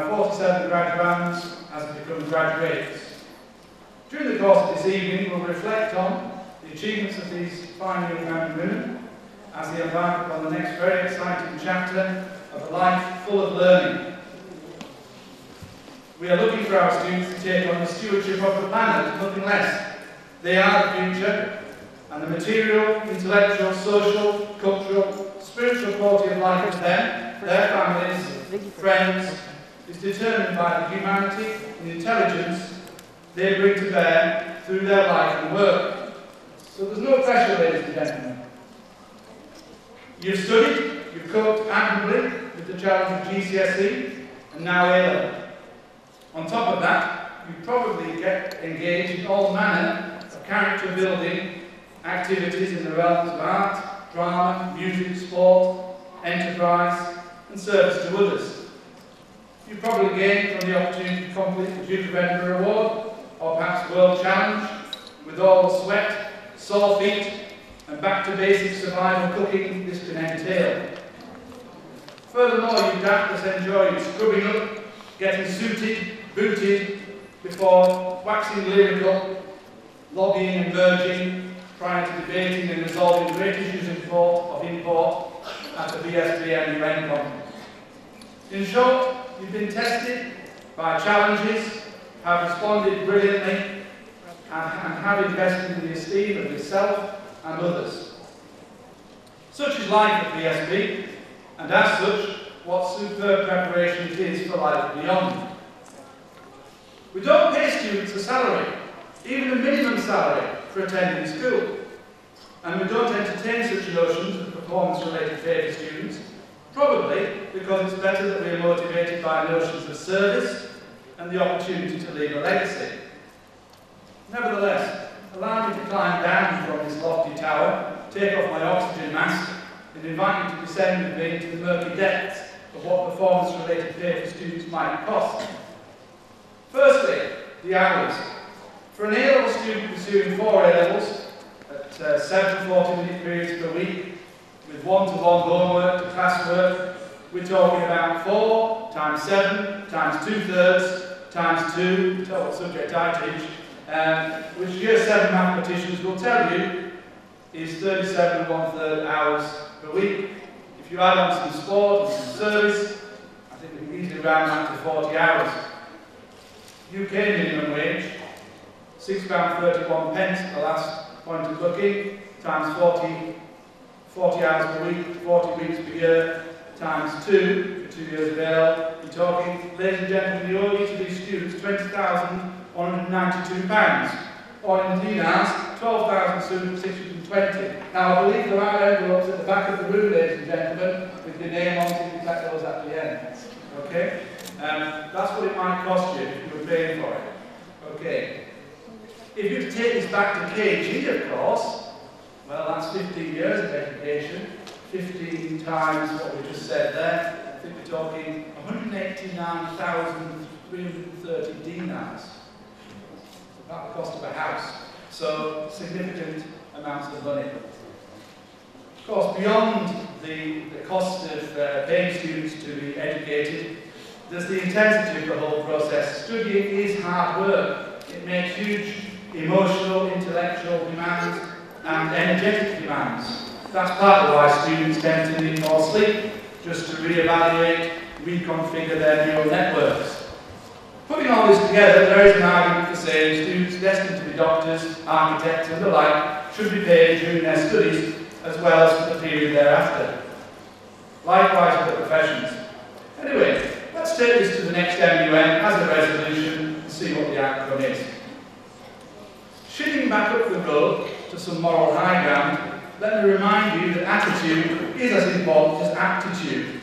47 graduands as they become graduates. During the course of this evening, we'll reflect on the achievements of these fine young men and women as they embark upon the next very exciting chapter of a life full of learning. We are looking for our students to take on the stewardship of the planet, nothing less. They are the future, and the material, intellectual, social, cultural, spiritual quality of life of them, their families, friends, is determined by the humanity and intelligence they bring to bear through their life and work. So there's no pressure, ladies and gentlemen. You've studied, you've coped admirably with the challenge of GCSE and now A-level. On top of that, you probably get engaged in all manner of character building activities in the realms of art, drama, music, sport, enterprise and service to others. You probably gained from the opportunity to complete the Duke of Edinburgh Award or perhaps World Challenge with all the sweat, sore feet and back to basic survival cooking this can entail. Furthermore, you doubtless enjoyed scrubbing up, getting suited, booted before waxing lyrical, lobbying and merging, prior to debating and resolving great issues of import at the BSB Graduation conference. In short, you've been tested by challenges, have responded brilliantly, and have invested in the esteem of yourself and others. Such is life at BSB, and as such, what superb preparation it is for life beyond. We don't pay students a salary, even a minimum salary, for attending school. And we don't entertain such notions of performance-related pay for students, probably because it's better that we are motivated by notions of service and the opportunity to leave a legacy. Nevertheless, allow me to climb down from this lofty tower, take off my oxygen mask, and invite you to descend with me into the murky depths of what performance-related pay for students might cost. Firstly, the hours. For an A-level student pursuing 4 A-levels at 7 40-minute periods per week, with one-to-one homework to classwork, we're talking about 4 times 7 times 2/3 times 2, tell what subject I teach, which year 7 mathematicians will tell you is 37 1/3 hours per week. If you add on some sport and some service, I think we can easily round that to 40 hours. UK minimum wage, £6.31 the last point of looking, times 40 hours per week, 40 weeks per year, times 2 for 2 years of AL. You're talking, ladies and gentlemen, you owe each of these students £20,192, or in dinars, 12,620. Now, I believe there are envelopes at the back of the room, ladies and gentlemen, with your name on, so you can collect those at the end. Okay? That's what it might cost you if you were paying for it. Okay. If you take this back to KG, of course, well, that's 15 years of education, 15 times what we just said there. I think we're talking 189,330 dinars. About the cost of a house. So, significant amounts of money. Of course, beyond the cost of paying students to be educated, there's the intensity of the whole process. Studying is hard work. It makes huge emotional, intellectual demands and energetic demands. That's part of why students tend to need more sleep, just to re-evaluate, reconfigure their neural networks. Putting all this together, there is an argument for saying students destined to be doctors, architects and the like should be paid during their studies as well as for the period thereafter. Likewise with the professions. Anyway, let's take this to the next MUN as a resolution and see what the outcome is. Shifting back up the road to some moral high ground, let me remind you that attitude is as important as aptitude.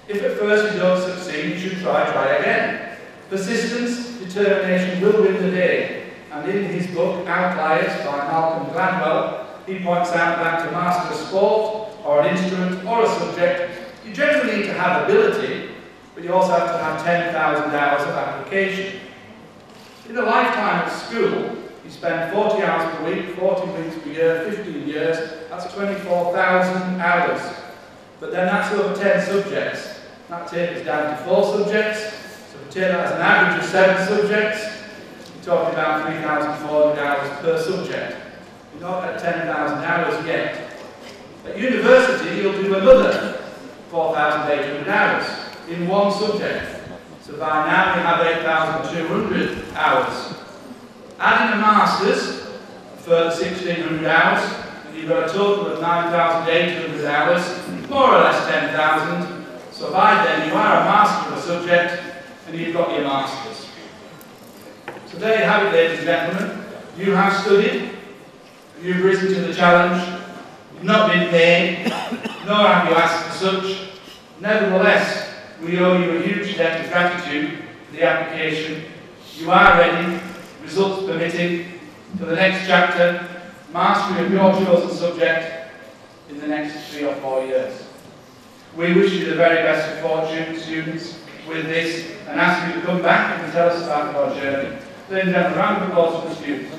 If at first you don't succeed, you should try again. Persistence, determination will win the day. And in his book, Outliers by Malcolm Gladwell, he points out that to master a sport, or an instrument, or a subject, you generally need to have ability, but you also have to have 10,000 hours of application. In a lifetime at school, you spend 40 hours per week, 40 weeks per year, 15 years, that's 24,000 hours. But then that's over 10 subjects. That takes us down to 4 subjects, so take that as an average of 7 subjects, you're talking about 3,400 hours per subject. You're not at 10,000 hours yet. At university, you'll do another 4,800 hours in one subject. So by now you have 8,200 hours. Adding a master's, a further 1,600 hours, and you've got a total of 9,800 hours, more or less 10,000. So by then you are a master of a subject, and you've got your master's. So there you have it, ladies and gentlemen. You have studied, you've risen to the challenge, you've not been paid, nor have you asked for such. Nevertheless, we owe you a huge debt of gratitude for the application. You are ready, results permitting, for the next chapter, mastery of your chosen subject in the next 3 or 4 years. We wish you the very best of fortune, students, with this, and ask you to come back and tell us about your journey. Ladies and gentlemen, a round of applause for the students.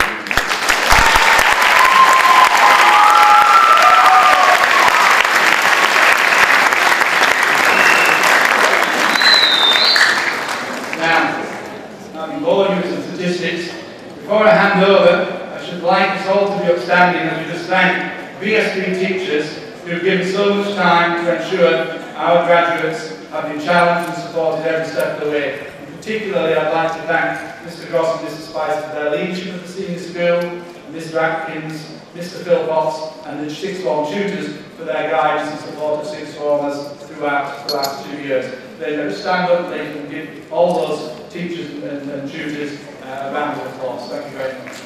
Statistics. Before I hand over, I should like us all to be upstanding as we just thank BSB teachers who have given so much time to ensure our graduates have been challenged and supported every step of the way. And particularly, I'd like to thank Mr. Gross and Mr. Spice for their leadership of the senior school, and Mr. Atkins, Mr. Philpotts, and the sixth form tutors for their guidance and support of sixth formers throughout the last 2 years. They never stand up, they can give all those teachers and tutors a round of applause. Thank you very much.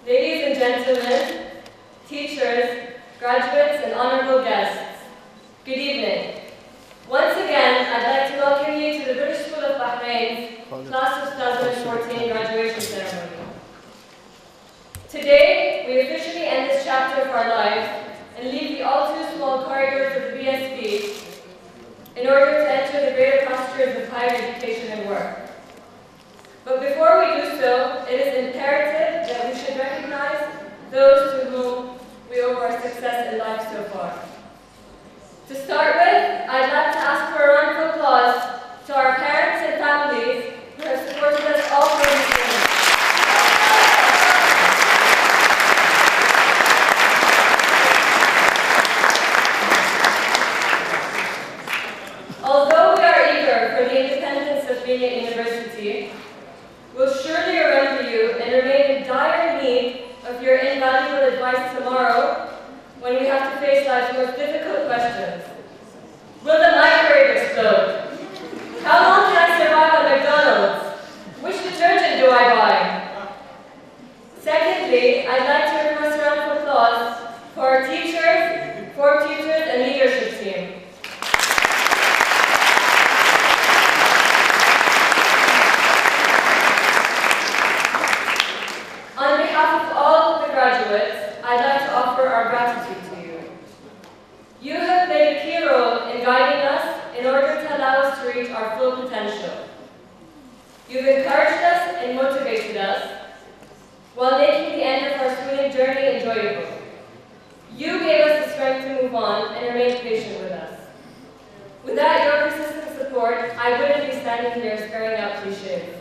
Ladies and gentlemen, teachers, graduates and honourable guests, good evening. Once again, I'd like to welcome you to the British School of Bahrain's Class of 2014 graduation ceremony. Today, we officially end this chapter of our lives and leave the all too small corridors of the BSB in order to enter the greater pastures of higher education and work. But before we do so, it is imperative that we should recognize those to whom we owe our success in life so far. To start with, I'd like to ask for a round of applause to our parents and families who have supported us all through this journey. Although we are eager for the independence of being at university, we'll surely remember you and remain in dire need of your invaluable advice tomorrow when we have to face life's most difficult questions. Will the microwave explode? How long can I survive on McDonald's? Which detergent do I buy? Secondly, I'd like to request a round of applause for our teachers, form tutors, and leadership team. On behalf of all the graduates, I'd like to offer our gratitude to you. You have played a key role in guiding us in order to allow us to reach our full potential. You've encouraged us and motivated us while making the end of our schooling journey enjoyable. You gave us the strength to move on and remain patient with us. Without your persistent support, I wouldn't be standing here sparing out cliches.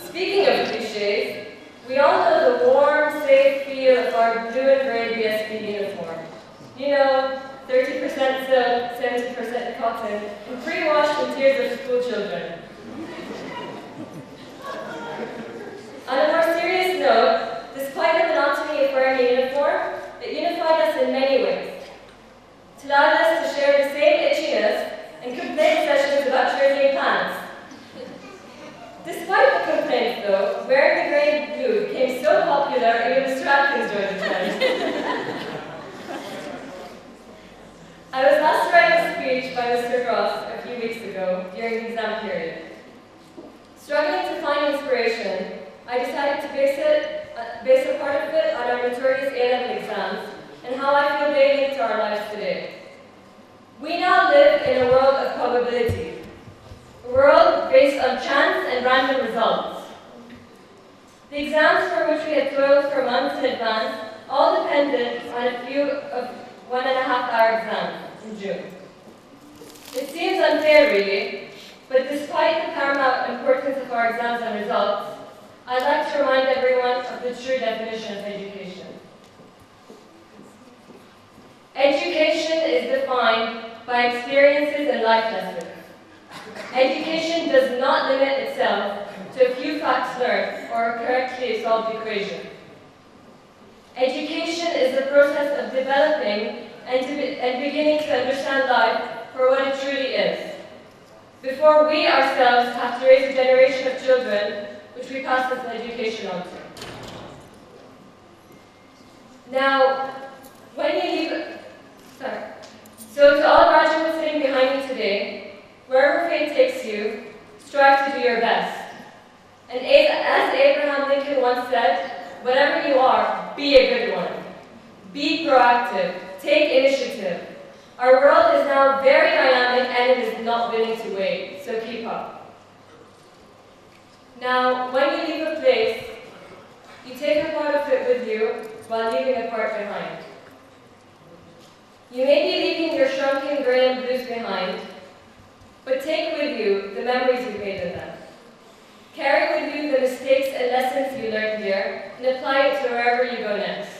Speaking of cliches, We all know the warm, safe feel of our blue and gray BSB uniform. You know, 30% silk, 70% cotton, and pre-washed in tears of school children. On a more serious note, despite the monotony of wearing a uniform, it unified us in many ways. It allowed us to share the same itchiness and complaint sessions about jersey pants. Despite the complaints, though, wearing the grey and blue became so popular, even the Stratons joined the trend. I was asked to write a speech by Mr. Ross a few weeks ago during the exam period. Struggling to find inspiration, I decided to base a part of it on our notorious A-level exams and how I feel they link to our lives today. We now live in a world of probability, a world based on chance and random results. The exams for which we had toiled for months in advance all depended on a few of 1.5-hour exams in June. It seems unfair, really, but despite the paramount importance of our exams and results, I'd like to remind everyone of the true definition of education. Education is defined by experiences and life lessons. Education does not limit itself to a few facts learned or a correctly solved equation. Education is the process of developing and beginning to understand life for what it truly is, before we ourselves have to raise a generation of children which we pass this education on to. Now, when you leave, so to all graduates sitting behind me today, wherever fate takes you, strive to do your best. And as Abraham Lincoln once said, whatever you are, be a good one. Be proactive, take initiative. Our world is now very dynamic and it is not willing to wait, so keep up. Now, when you leave a place, you take a part of it with you while leaving a part behind. You may be leaving your shrunken gray and blues behind, but take with you the memories you made in them. Carry with you the mistakes and lessons you learned here, and apply it to wherever you go next.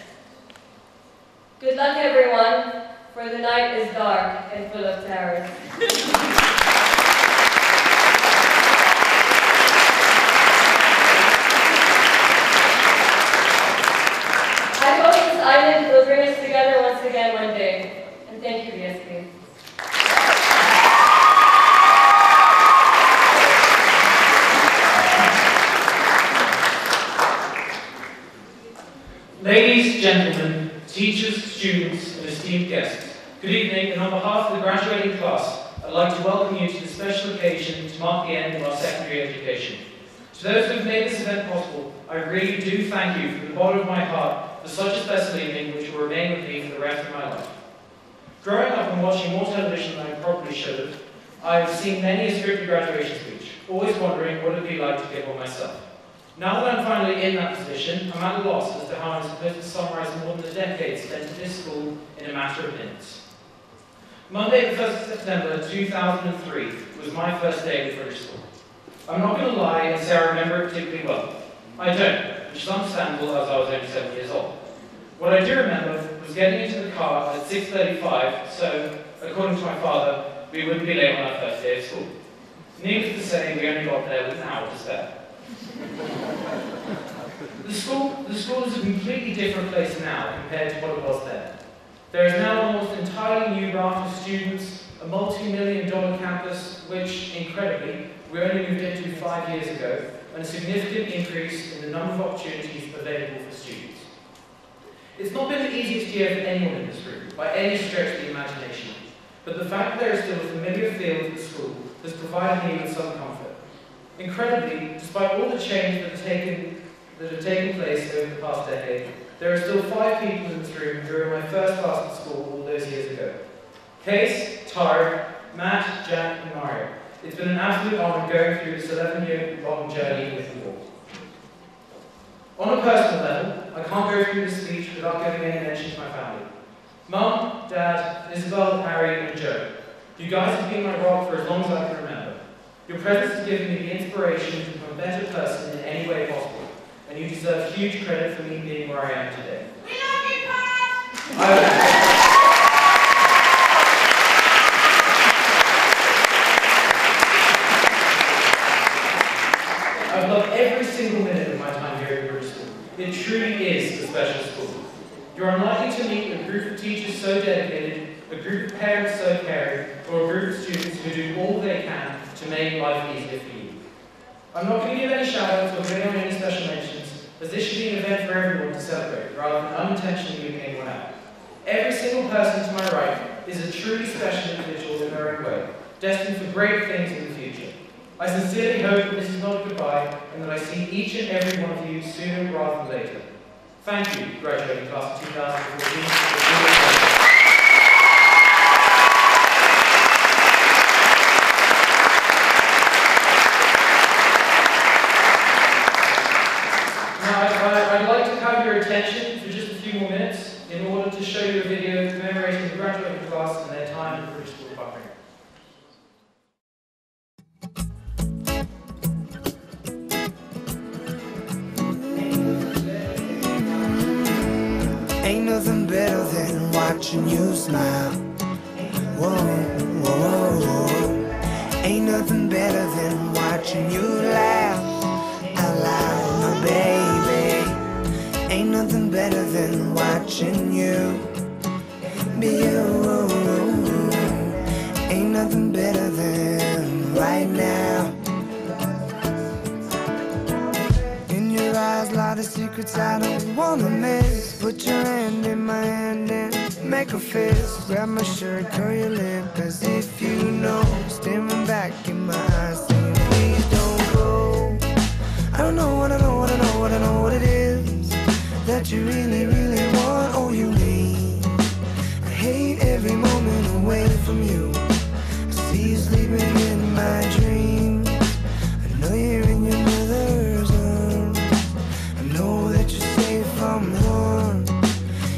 Good luck, everyone, for the night is dark and full of terror. I hope this island will bring us together once again one day. And thank you, BSB. Ladies, gentlemen, teachers, students, and esteemed guests, good evening, and on behalf of the graduating class, I'd like to welcome you to this special occasion to mark the end of our secondary education. To those who have made this event possible, I really do thank you from the bottom of my heart for such a special evening which will remain with me for the rest of my life. Growing up and watching more television than I probably should have, I've seen many a scripted graduation speech, always wondering what it would be like to give one myself. Now that I'm finally in that position, I'm at a loss as to how I'm supposed to summarize more than a decade spent at this school in a matter of minutes. Monday, the 1st of September 2003 was my first day at British school. I'm not going to lie and say I remember it particularly well. I don't, which is understandable as I was only 7 years old. What I do remember was getting into the car at 6:35, so, according to my father, we wouldn't be late on our first day of school. Needless to say, we only got there with an hour to spare. The school is a completely different place now compared to what it was then. There is now an almost entirely new raft of students, a multi-million-dollar campus, which, incredibly, we only moved into 5 years ago, and a significant increase in the number of opportunities available for students. It's not been the easiest year for anyone in this room, by any stretch of the imagination, but the fact that there is still a familiar feel to the school has provided me with some comfort. Incredibly, despite all the change that have taken place over the past decade, there are still 5 people in this room who were in my first class at school all those years ago. Case, Tariq, Matt, Jack, and Mario. It's been an absolute honour going through this 11-year-long journey with you all. On a personal level, I can't go through this speech without giving any mention to my family. Mum, Dad, Isabel, Harry, and Joe. You guys have been my rock for as long as I can remember. Your presence has given me the inspiration to become a better person in any way possible, and you deserve huge credit for me being where I am today. We love you, Pat! I've loved every single minute of my time here at British School. It truly is a special school. You're unlikely to meet a group of teachers so dedicated, a group of parents so caring, or a group of students who do all they can to make life easier for you. I'm not going to give any shout-outs or bring on any special mentions, as this should be an event for everyone to celebrate, rather than unintentionally leaving anyone out. Every single person to my right is a truly special individual in their own way, destined for great things in the future. I sincerely hope that this is not a goodbye, and that I see each and every one of you sooner rather than later. Thank you, graduating class of 2014. I'd like to have your attention for just a few more minutes in order to show you a video commemorating the graduating class and their time at British School of Buckering. Ain't nothing better than watching you smile. Whoa, whoa, whoa. Ain't nothing better than watching you laugh out loud, my baby. Ain't nothing better than watching you be you. Ain't nothing better than right now. In your eyes lie the secrets I don't wanna miss. Put your hand in my hand and make a fist. Grab my shirt, curl your lip as if you know. Staring back in my eyes saying please don't go. I don't know what I know, what I know, what I know what it is that you really, really want, oh you need. I hate every moment away from you. I see you sleeping in my dreams. I know you're in your mother's arms. I know that you're safe from harm.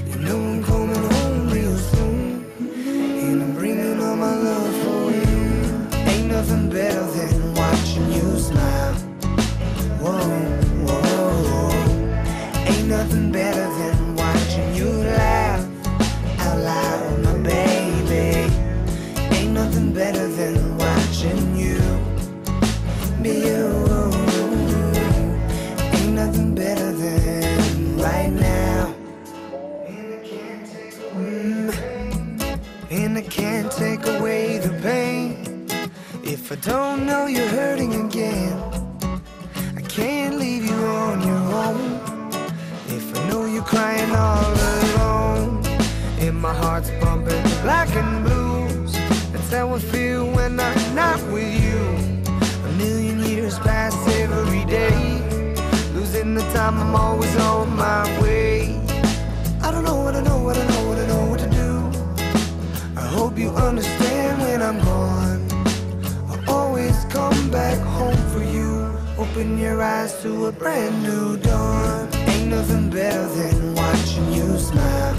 You know I'm coming home real soon, and I'm bringing all my love for you. Ain't nothing better than watching you smile. Whoa, whoa, whoa. Ain't nothing better than watching you laugh out loud, my baby. Ain't nothing better than watching you be you. Ain't nothing better than right now. And I can't take away the pain if I don't know you're hurting again. I can't leave you on your own if I know you're crying all alone. And my heart's bumping black and blues. That's how I feel when I'm not with you. A million years pass every day, losing the time, I'm always on my way. I don't know what I know, what I know, what I know what to do. I hope you understand when I'm gone. I'll always come back home for you. Open your eyes to a brand new dawn. Ain't nothing better than watching you smile.